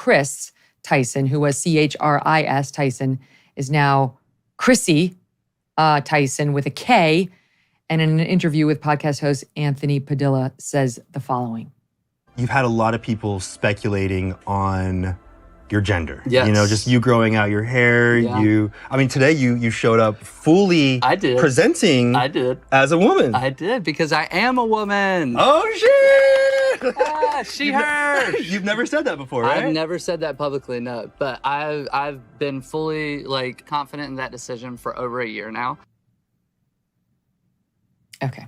Kris Tyson, who was Chris Tyson, is now Chrissy Tyson with a K. And in an interview with podcast host Anthony Padilla says the following. You've had a lot of people speculating on your gender. Yes. You know, just you growing out your hair. Yeah. Today you showed up fully presenting as a woman. I did, because I am a woman. Oh, shit! She, her. You've never said that before, right? I've never said that publicly, no. But I've been fully, confident in that decision for over a year now. Okay.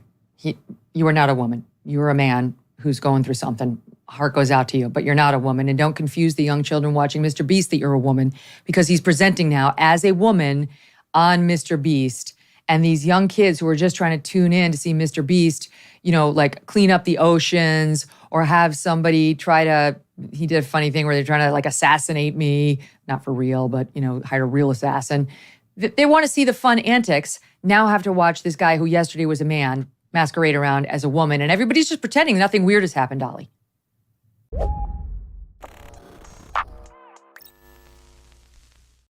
You are not a woman. You are a man who's going through something. Heart goes out to you, but you're not a woman. And don't confuse the young children watching MrBeast that you're a woman, because he's presenting now as a woman on MrBeast. And these young kids who are just trying to tune in to see MrBeast, clean up the oceans or have somebody he did a funny thing where they're trying to assassinate me, not for real, but hire a real assassin. They want to see the fun antics. Now have to watch this guy who yesterday was a man masquerade around as a woman, and everybody's just pretending nothing weird has happened, Oli.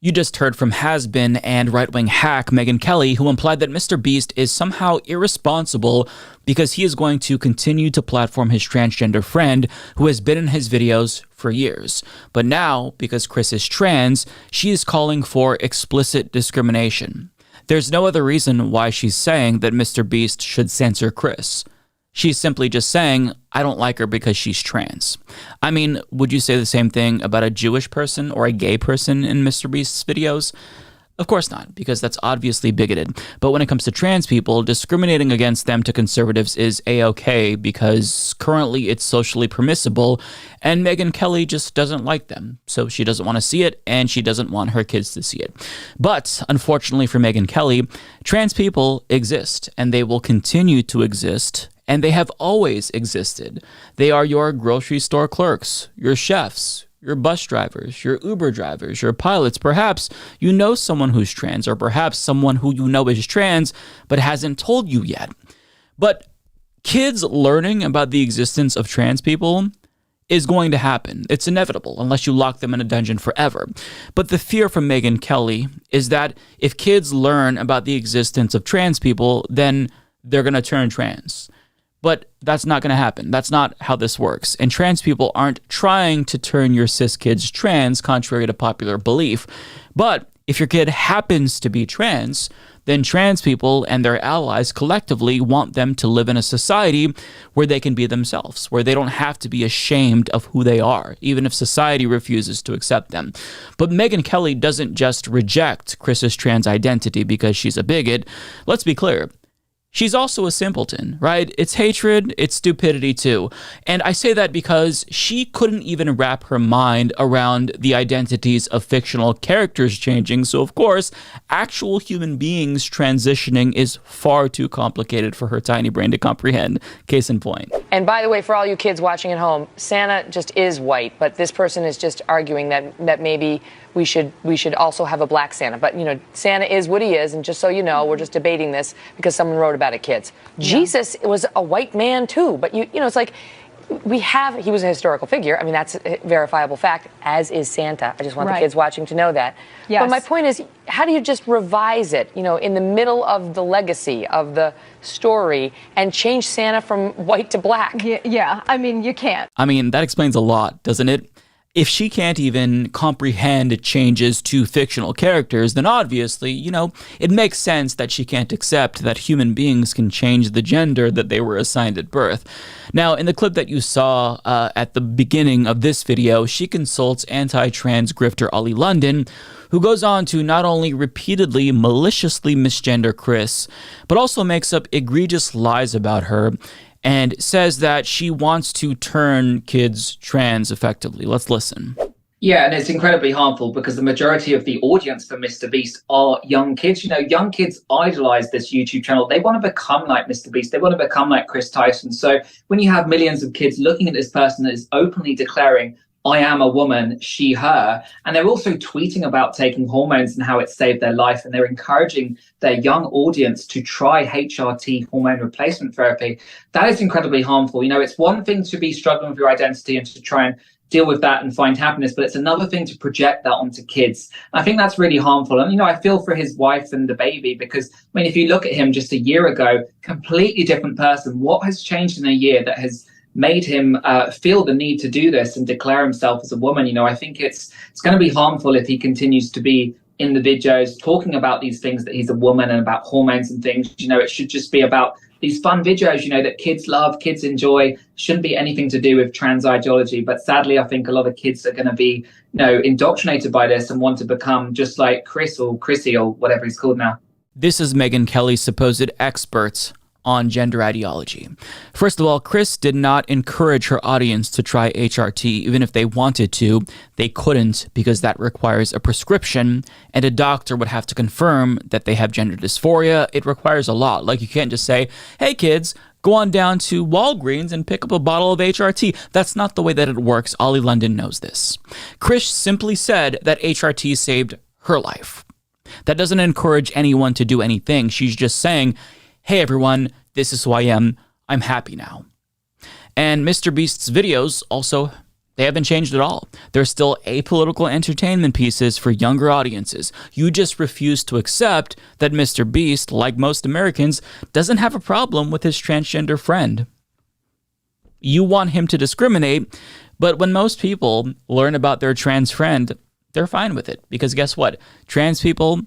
You just heard from has-been and right-wing hack Megyn Kelly, who implied that MrBeast is somehow irresponsible because he is going to continue to platform his transgender friend who has been in his videos for years. But now, because Kris is trans, she is calling for explicit discrimination. There's no other reason why she's saying that MrBeast should censor Kris. She's simply just saying, I don't like her because she's trans. I mean, would you say the same thing about a Jewish person or a gay person in MrBeast's videos? Of course not, because that's obviously bigoted. But when it comes to trans people, discriminating against them to conservatives is a-okay because currently it's socially permissible, and Megyn Kelly just doesn't like them. So she doesn't want to see it, and she doesn't want her kids to see it. But unfortunately for Megyn Kelly, trans people exist, and they will continue to exist, and they have always existed. They are your grocery store clerks, your chefs, your bus drivers, your Uber drivers, your pilots. Perhaps you know someone who's trans, or perhaps someone who you know is trans but hasn't told you yet. But kids learning about the existence of trans people is going to happen. It's inevitable unless you lock them in a dungeon forever. But the fear from Megyn Kelly is that if kids learn about the existence of trans people, then they're going to turn trans. But that's not going to happen. That's not how this works. And trans people aren't trying to turn your cis kids trans, contrary to popular belief. But if your kid happens to be trans, then trans people and their allies collectively want them to live in a society where they can be themselves, where they don't have to be ashamed of who they are, even if society refuses to accept them. But Megyn Kelly doesn't just reject Kris's trans identity because she's a bigot. Let's be clear. She's also a simpleton, right? It's hatred, it's stupidity too. And I say that because she couldn't even wrap her mind around the identities of fictional characters changing. So of course, actual human beings transitioning is far too complicated for her tiny brain to comprehend. Case in point. And by the way, for all you kids watching at home, Santa just is white, but this person is just arguing that maybe we should also have a black Santa. But, Santa is what he is, and just so you know, we're just debating this because someone wrote about it, kids. Yeah. Jesus was a white man, too. But, it's like he was a historical figure. I mean, that's a verifiable fact, as is Santa. I just want the kids watching to know that. Yes. But my point is, how do you just revise it, in the middle of the legacy of the story and change Santa from white to black? Yeah. I mean, you can't. I mean, that explains a lot, doesn't it? If she can't even comprehend changes to fictional characters, then obviously, it makes sense that she can't accept that human beings can change the gender that they were assigned at birth. Now, in the clip that you saw at the beginning of this video, she consults anti-trans grifter Oli London, who goes on to not only repeatedly maliciously misgender Kris, but also makes up egregious lies about her and says that she wants to turn kids trans effectively. Let's listen. Yeah, and it's incredibly harmful because the majority of the audience for MrBeast are young kids. Young kids idolize this YouTube channel. They want to become like MrBeast. They want to become like Kris Tyson. So when you have millions of kids looking at this person that is openly declaring, I am a woman, she, her, and they're also tweeting about taking hormones and how it saved their life, and they're encouraging their young audience to try HRT, hormone replacement therapy, that is incredibly harmful. It's one thing to be struggling with your identity and to try and deal with that and find happiness, but it's another thing to project that onto kids. I think that's really harmful. And, I feel for his wife and the baby, because, if you look at him just a year ago, completely different person. What has changed in a year that has made him feel the need to do this and declare himself as a woman? I think it's going to be harmful if he continues to be in the videos talking about these things, that he's a woman, and about hormones and things. It should just be about these fun videos, that kids love, kids enjoy. Shouldn't be anything to do with trans ideology. But sadly, I think a lot of kids are going to be, indoctrinated by this and want to become just like Kris or Chrissy or whatever he's called now. This is Megyn Kelly's supposed experts on gender ideology. First of all, Kris did not encourage her audience to try HRT. Even if they wanted to, they couldn't, because that requires a prescription, and a doctor would have to confirm that they have gender dysphoria. It requires a lot. Like, you can't just say, hey kids, go on down to Walgreens and pick up a bottle of HRT. That's not the way that it works. Oli London knows this. Kris simply said that HRT saved her life. That doesn't encourage anyone to do anything. She's just saying, hey everyone, this is who I am. I'm happy now. And MrBeast's videos also, they haven't changed at all. They're still apolitical entertainment pieces for younger audiences. You just refuse to accept that MrBeast, like most Americans, doesn't have a problem with his transgender friend. You want him to discriminate, but when most people learn about their trans friend, they're fine with it. Because guess what? Trans people,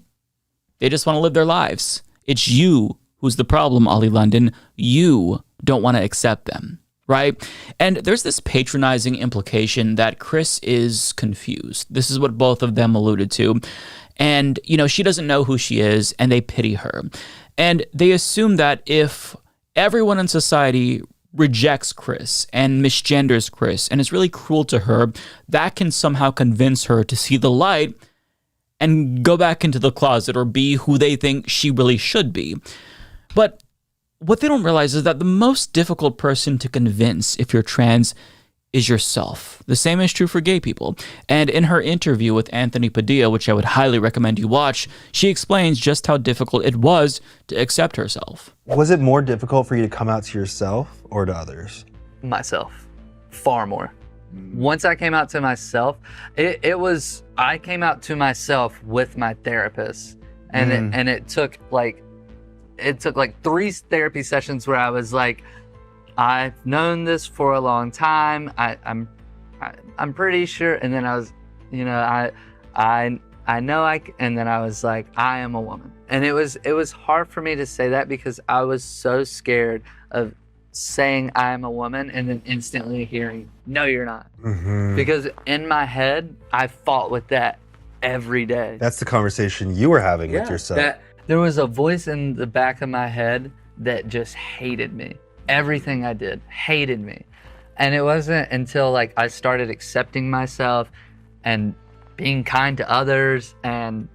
they just want to live their lives. It's you who's the problem, Oli London. You don't want to accept them, right? And there's this patronizing implication that Kris is confused. This is what both of them alluded to. And, she doesn't know who she is, and they pity her. And they assume that if everyone in society rejects Kris and misgenders Kris and is really cruel to her, that can somehow convince her to see the light and go back into the closet or be who they think she really should be. But what they don't realize is that the most difficult person to convince if you're trans is yourself. The same is true for gay people. And in her interview with Anthony Padilla, which I would highly recommend you watch, she explains just how difficult it was to accept herself. Was it more difficult for you to come out to yourself or to others? Myself. Far more. Once I came out to myself, I came out to myself with my therapist. And it took like 3 therapy sessions where I was like, I've known this for a long time. I'm pretty sure. And then I was, I know and then I was like, I am a woman. And it was hard for me to say that because I was so scared of saying I am a woman and then instantly hearing, no, you're not. Mm-hmm. Because in my head, I fought with that every day. That's the conversation you were having with yourself. There was a voice in the back of my head that just hated me. Everything I did hated me. And it wasn't until I started accepting myself and being kind to others and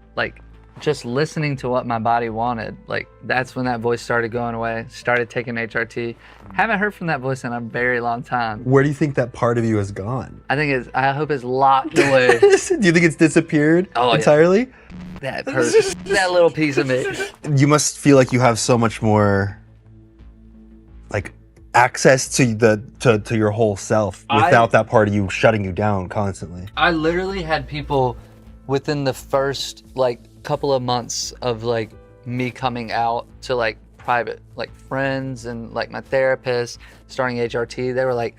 just listening to what my body wanted. That's when that voice started going away. Started taking HRT. Haven't heard from that voice in a very long time. Where do you think that part of you has gone? I hope it's locked away. Do you think it's disappeared entirely? Yeah. That hurts. That little piece of me. You must feel like you have so much more access to your whole self without that part of you shutting you down constantly. I literally had people within the first couple of months of me coming out to private friends and my therapist starting HRT. They were like,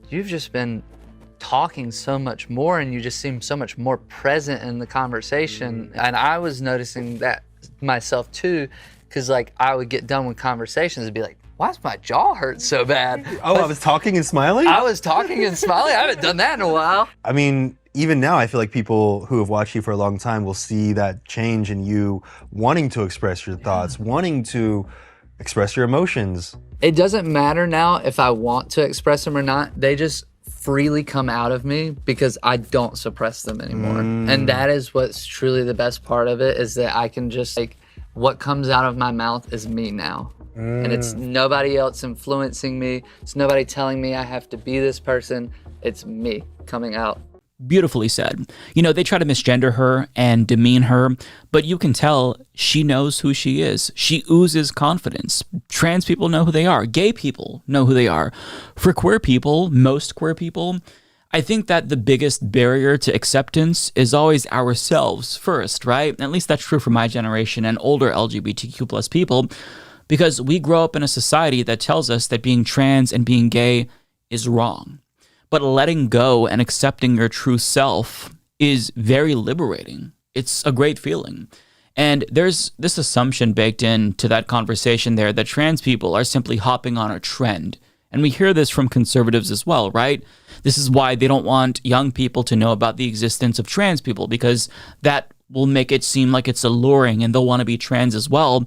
you've just been talking so much more and you just seem so much more present in the conversation. And I was noticing that myself too, because I would get done with conversations and be like, why does my jaw hurt so bad? Oh, I was talking and smiling? I was talking and smiling. I haven't done that in a while. I mean, even now, I feel like people who have watched you for a long time will see that change in you wanting to express your thoughts, wanting to express your emotions. It doesn't matter now if I want to express them or not. They just freely come out of me because I don't suppress them anymore. And that is what's truly the best part of it, is that I can just what comes out of my mouth is me now. And it's nobody else influencing me. It's nobody telling me I have to be this person. It's me coming out. Beautifully said. They try to misgender her and demean her, but you can tell she knows who she is. She oozes confidence. Trans people know who they are. Gay people know who they are. For queer people, most queer people, I think that the biggest barrier to acceptance is always ourselves first, right? At least that's true for my generation and older LGBTQ plus people, because we grow up in a society that tells us that being trans and being gay is wrong. But letting go and accepting your true self is very liberating. It's a great feeling. And there's this assumption baked into that conversation there that trans people are simply hopping on a trend. And we hear this from conservatives as well, right? This is why they don't want young people to know about the existence of trans people, because that will make it seem like it's alluring and they'll want to be trans as well.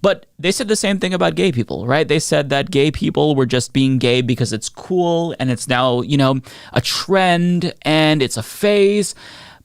But they said the same thing about gay people, right? They said that gay people were just being gay because it's cool and it's now, a trend and it's a phase.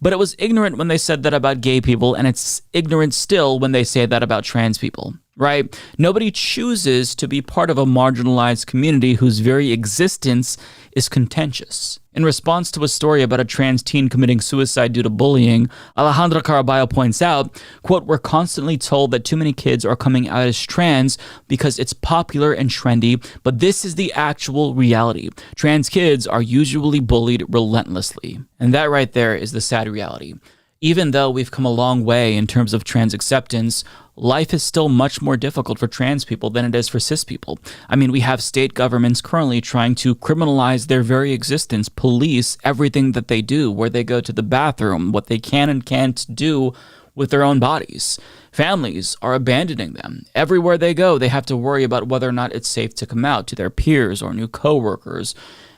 But it was ignorant when they said that about gay people, and it's ignorant still when they say that about trans people, right? Nobody chooses to be part of a marginalized community whose very existence is contentious. In response to a story about a trans teen committing suicide due to bullying, Alejandra Caraballo points out, quote, "We're constantly told that too many kids are coming out as trans because it's popular and trendy, but this is the actual reality. Trans kids are usually bullied relentlessly." And that right there is the sad reality. Even though we've come a long way in terms of trans acceptance, life is still much more difficult for trans people than it is for cis people. I mean, we have state governments currently trying to criminalize their very existence, police everything that they do, where they go to the bathroom, what they can and can't do with their own bodies. Families are abandoning them. Everywhere they go, they have to worry about whether or not it's safe to come out to their peers or new coworkers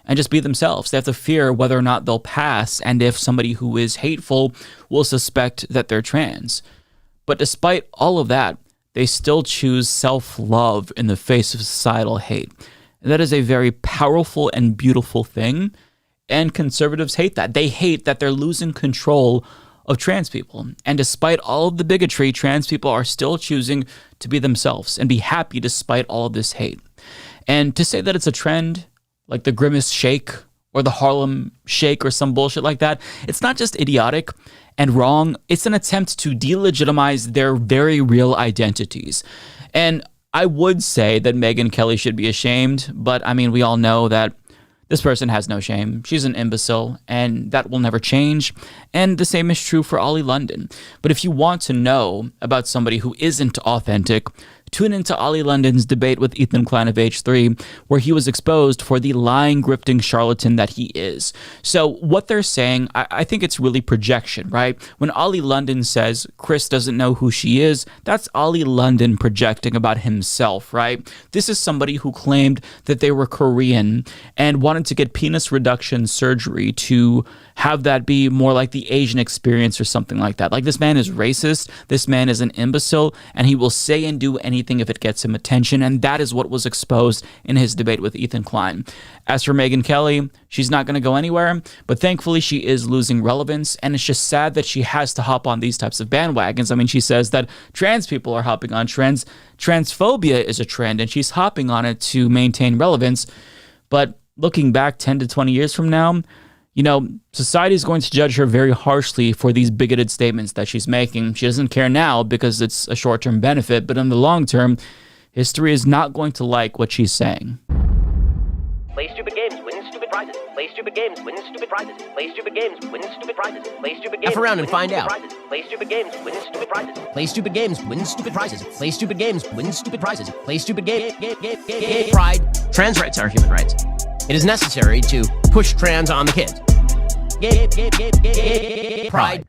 and just be themselves. They have to fear whether or not they'll pass, and if somebody who is hateful will suspect that they're trans. But despite all of that, they still choose self-love in the face of societal hate. And that is a very powerful and beautiful thing, and conservatives hate that. They hate that they're losing control of trans people. And despite all of the bigotry, trans people are still choosing to be themselves and be happy despite all of this hate. And to say that it's a trend, like the Grimace Shake or the Harlem Shake or some bullshit like that, it's not just idiotic and wrong. It's an attempt to delegitimize their very real identities. And I would say that Megyn Kelly should be ashamed, but I mean, we all know that this person has no shame. She's an imbecile, and that will never change. And the same is true for Oli London. But if you want to know about somebody who isn't authentic, tune into Oli London's debate with Ethan Klein of H3, where he was exposed for the lying, grifting charlatan that he is. So what they're saying, I think it's really projection, right? When Oli London says Kris doesn't know who she is, that's Oli London projecting about himself, right? This is somebody who claimed that they were Korean and wanted to get penis reduction surgery to have that be more like the Asian experience or something like that. Like, this man is racist, this man is an imbecile, and he will say and do anything if it gets him attention, and that is what was exposed in his debate with Ethan Klein. As for Megyn Kelly, she's not going to go anywhere, but thankfully she is losing relevance, and it's just sad that she has to hop on these types of bandwagons. I mean, she says that trans people are hopping on trends, transphobia is a trend, and she's hopping on it to maintain relevance, but looking back 10 to 20 years from now, society is going to judge her very harshly for these bigoted statements that she's making. She doesn't care now because it's a short-term benefit, but in the long term, history is not going to like what she's saying. Play stupid games, win stupid prizes. Play stupid games, win stupid prizes. Play stupid games, win stupid prizes. Play stupid games. F around and find out. Play stupid games, win stupid prizes. Play stupid games, win stupid prizes. Play stupid games, win stupid prizes. Play stupid game. Pride. Trans rights are human rights. It is necessary to push trans on the kids. Pride.